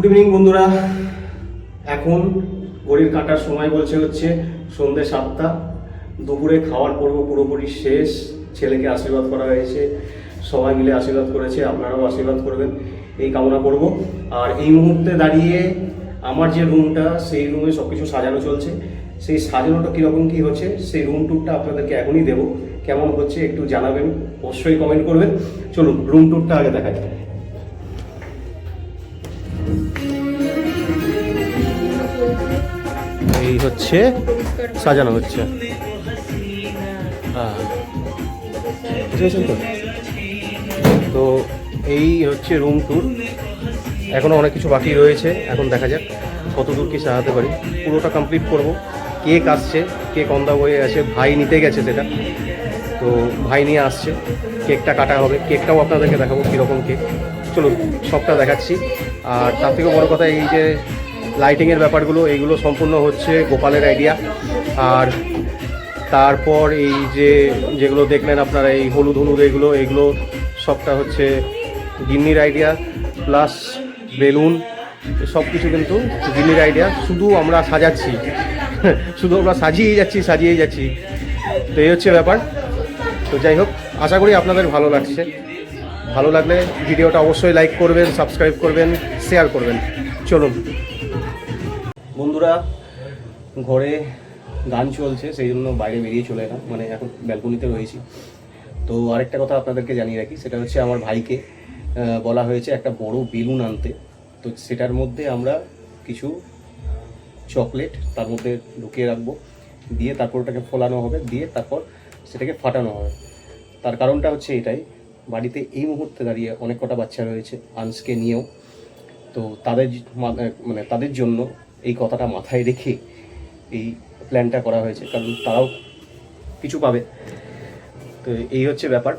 Evening বন্ধুরা, এখন ঘড়ির কাঁটার সময় বলছে হচ্ছে সন্ধ্যে 7টা। দুপুরে খাওয়ার পর্ব পুরোপুরি শেষ। ছেলেকে আশীর্বাদ করা হয়েছে, সবাই মিলে আশীর্বাদ করেছে, আপনারাও আশীর্বাদ করবেন এই কামনা করব। আর এই মুহূর্তে দাঁড়িয়ে আমার যে রুমটা, সেই রুমে সব কিছু সাজানো চলছে। সেই সাজানোটা কীরকম কী হচ্ছে সেই রুম ট্যুরটা আপনাদেরকে এখনই দেবো। কেমন হচ্ছে একটু জানাবেন, অবশ্যই কমেন্ট করবেন। চলুন রুম ট্যুরটা আগে দেখা যায়। এই হচ্ছে সাজানো হচ্ছে, বুঝেছেন তো? তো এই হচ্ছে রুম ট্যুর। এখনও অনেক কিছু বাকি রয়েছে, এখন দেখা যাক কতদূর কি সাজাতে পারি। পুরোটা কমপ্লিট করব। কেক আসছে, কেক অন দা ওয়ে আছে, ভাই নিতে গেছে সেটা, তো ভাই নিয়ে আসছে, কেকটা কাটা হবে। কেকটাও আপনাদেরকে দেখাবো কীরকম কেক। চলুন সবটা দেখাচ্ছি। আর তার থেকে বড় কথা, এই যে লাইটিংয়ের ব্যাপারগুলো, এইগুলো সম্পূর্ণ হচ্ছে গোপালের আইডিয়া। আর তারপর এই যেগুলো দেখলেন আপনারা, এই হলুদ হলুদ এগুলো সবটা হচ্ছে গিন্নির আইডিয়া, প্লাস বেলুন, সব কিছু কিন্তু গিন্নির আইডিয়া। শুধু আমরা সাজাচ্ছি, শুধু আমরা সাজিয়েই যাচ্ছি। তো এই হচ্ছে ব্যাপার। তো যাই হোক, আশা করি আপনাদের ভালো লাগছে। ভালো লাগলে ভিডিওটা অবশ্যই লাইক করবেন, সাবস্ক্রাইব করবেন, শেয়ার করবেন। চলুন বন্ধুরা, ঘরে গান চলছে, সেই জন্য বাইরে বেরিয়ে চলে এলাম, মানে এখন ব্যালকনিতে রয়েছি। তো আরেকটা কথা আপনাদেরকে জানিয়ে রাখি, সেটা হচ্ছে আমার ভাইকে বলা হয়েছে একটা বড় বেলুন আনতে। তো সেটার মধ্যে আমরা কিছু চকলেট তার মধ্যে ঢুকিয়ে রাখবো, দিয়ে তারপর ওটাকে ফোলানো হবে, দিয়ে তারপর সেটাকে ফাটানো হবে। তার কারণটা হচ্ছে এটাই, বাড়িতে এই মুহূর্তে দাঁড়িয়ে অনেক কটা বাচ্চা রয়েছে, আনসকে নিয়েও। তো তাদের জন্য এই কথাটা মাথায় রেখে এই প্ল্যানটা করা হয়েছে, কারণ তারাও কিছু পাবে। তো এই হচ্ছে ব্যাপার।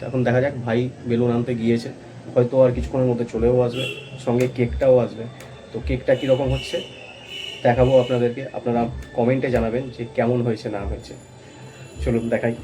এখন দেখা যাক, ভাই বেলুন আনতে গিয়েছে, হয়তো আর কিছুক্ষণের মধ্যে চলেও আসবে, সঙ্গে কেকটাও আসবে। তো কেকটা কীরকম হচ্ছে দেখাবো আপনাদেরকে, আপনারা কমেন্টে জানাবেন যে কেমন হয়েছে না হয়েছে। চলুন দেখাই।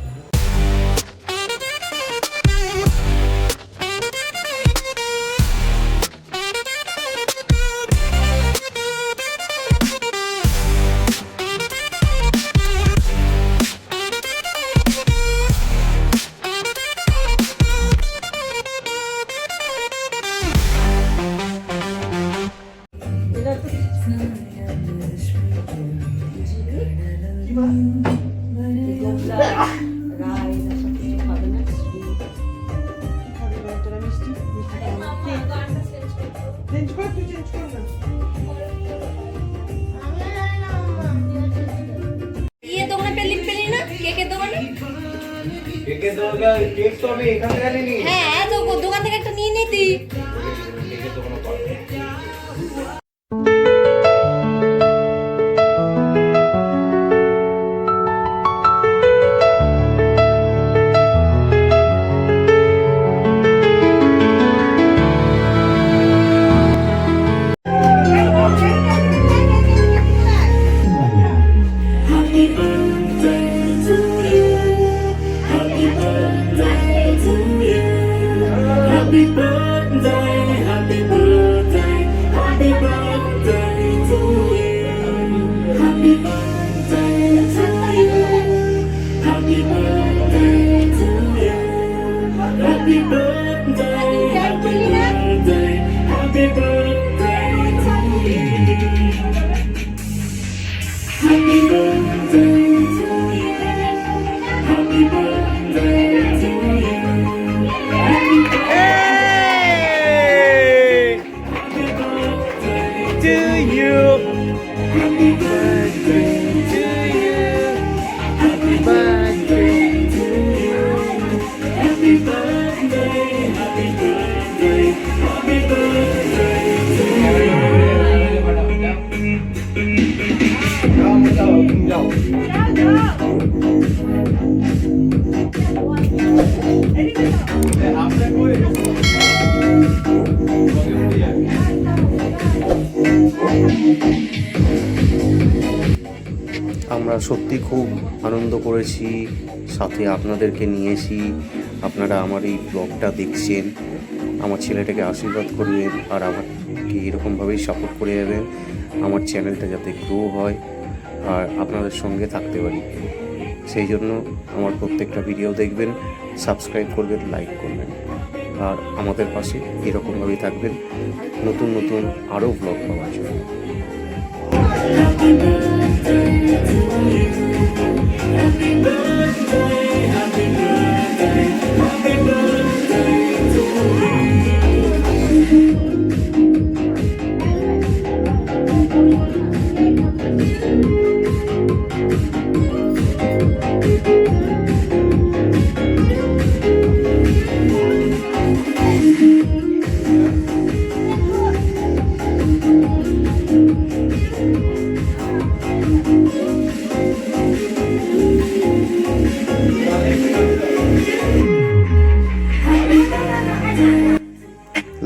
হ্যাঁ, তো দোকান থেকে একটা নিয়ে নিতি। আমরা সত্যি খুব আনন্দ করেছি, সাথে আপনাদেরকে নিয়েছি। আপনারা আমার এই ব্লগটা দেখছেন, আমার ছেলেটাকে আশীর্বাদ করবেন আর আমাকে এরকমভাবেই সাপোর্ট করে যাবেন, আমার চ্যানেলটা যাতে গ্রো হয় আর আপনাদের সঙ্গে থাকতে পারি। সেই জন্য আমার প্রত্যেকটা ভিডিও দেখবেন, সাবস্ক্রাইব করবেন, লাইক করবেন আর আমাদের পাশে এরকমভাবেই থাকবেন নতুন নতুন আরও ব্লগ পাওয়ার জন্য।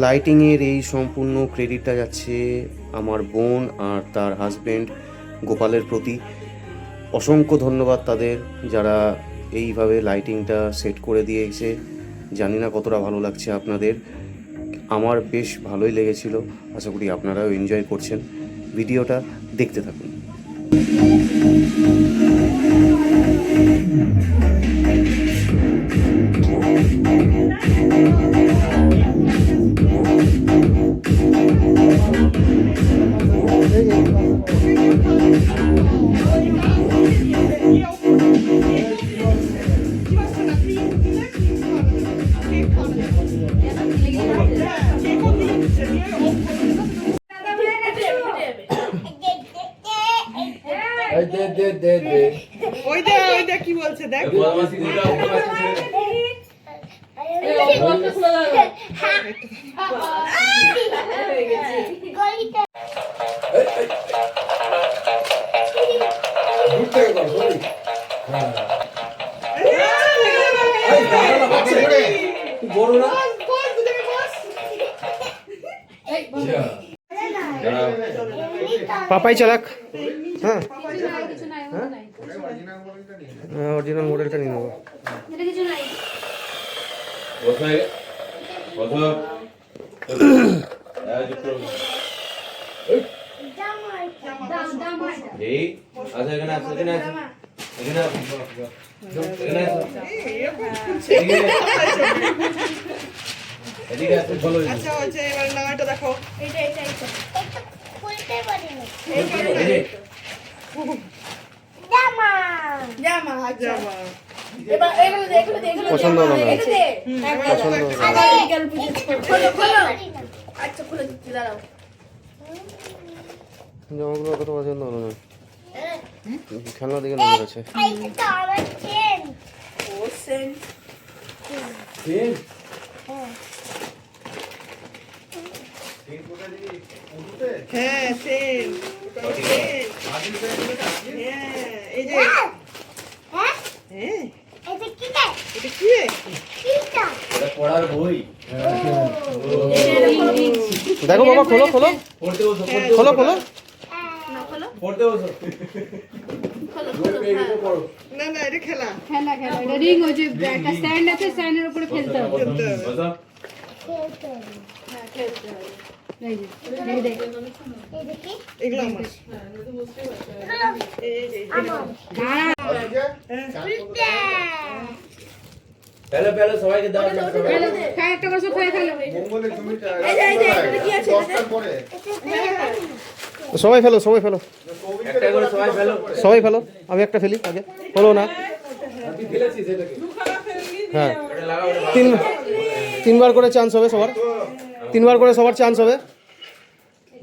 লাইটিংয়ের এই সম্পূর্ণ ক্রেডিটটা যাচ্ছে আমার বোন আর তার হাজব্যান্ড গোপালের প্রতি। অসংখ্য ধন্যবাদ তাদের, যারা এইভাবে লাইটিংটা সেট করে দিয়েছে। জানি না কতটা ভালো লাগছে আপনাদের, আমার বেশ ভালোই লেগেছিল। আশা করি আপনারাও এনজয় করছেন। ভিডিওটা দেখতে থাকুন। ওইটা কি বলছে দেখ। পাপাই চালাক। হ্যাঁ, অরিজিনাল মডেলটা নিয়ে নেবো। আচ্ছা হচ্ছে এবার নামাটা দেখো। পছন্দ হলো না, জামাগুলো অতটা পছন্দ হলো না। খেলনা দিকে নজর আছে। হ্যাঁ সেম। এই যে এটা কি রে? দেখো বাবা, খোলো খোলো খোলো খোলো। না না এটা খেলা। এটা রিং ওই যে একটা স্ট্যান্ড আছে, স্ট্যান্ডের উপরে ফেলতে হবে। এই যে এই দেখ, এগুলো আমার। এই যে पहले সবাইকে দাও। খাই একটা করে সব খাই ফেলো। সবাই ফেলো, সবাই ফেলো, একটা করে সবাই ফেলো। সবাই ফেলো। আমি একটা ফেলি আগে, হলো না। হ্যাঁ, তিনবার করে চান্স হবে সবার, তিনবার করে সবার চান্স হবে।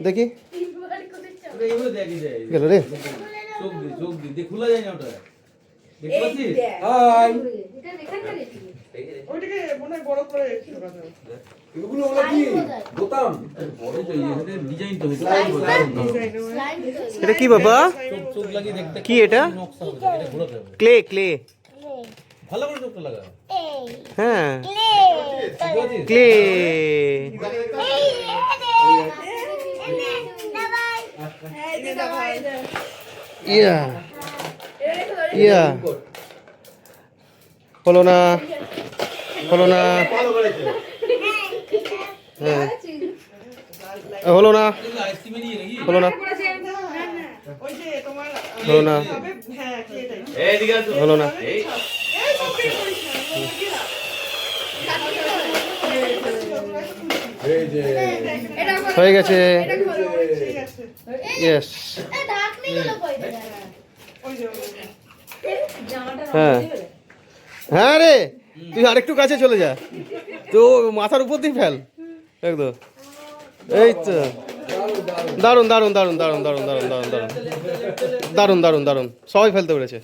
দেখি গেল রে। চোখ দি খোলা যায় না ওটা। দেখতে পাচ্ছিস? হাই। ওইটাকে মনে হয় বড় করে ঢোকাতে হবে। এগুলো হলো কি? বোতাম। বড় তো এই ডিজাইন তো এটা কি বাবা? চোখ লাগিয়ে দেখতে কি এটা? নকশা হবে, এটা ঘোরাতে হবে। Clay, clay. ভালো করে চোখটা লাগা। হ্যাঁ, ঠিক আছে? ক্লে। ইয়া ইয়া, হলো না, হলো না। হ্যাঁ হলো না, আইসক্রিমে নিয়ে নাকি হলো না, ওই যে তোমার হলো না, তবে হ্যাঁ এটাই হলো না। এই সব বের করিস না, হয়ে গেছে, ঠিক আছে ইয়েস। ওই যে হ্যাঁ হ্যাঁ রে, তুই আরেকটু কাছে চলে যা, তো মাথার উপর দিয়ে ফেল একদম। এই তো দারুণ দারুণ দারুণ দারুণ দারুণ দারুণ দারুণ দারুণ দারুণ দারুণ দারুণ, সবাই ফেলতে পেরেছে।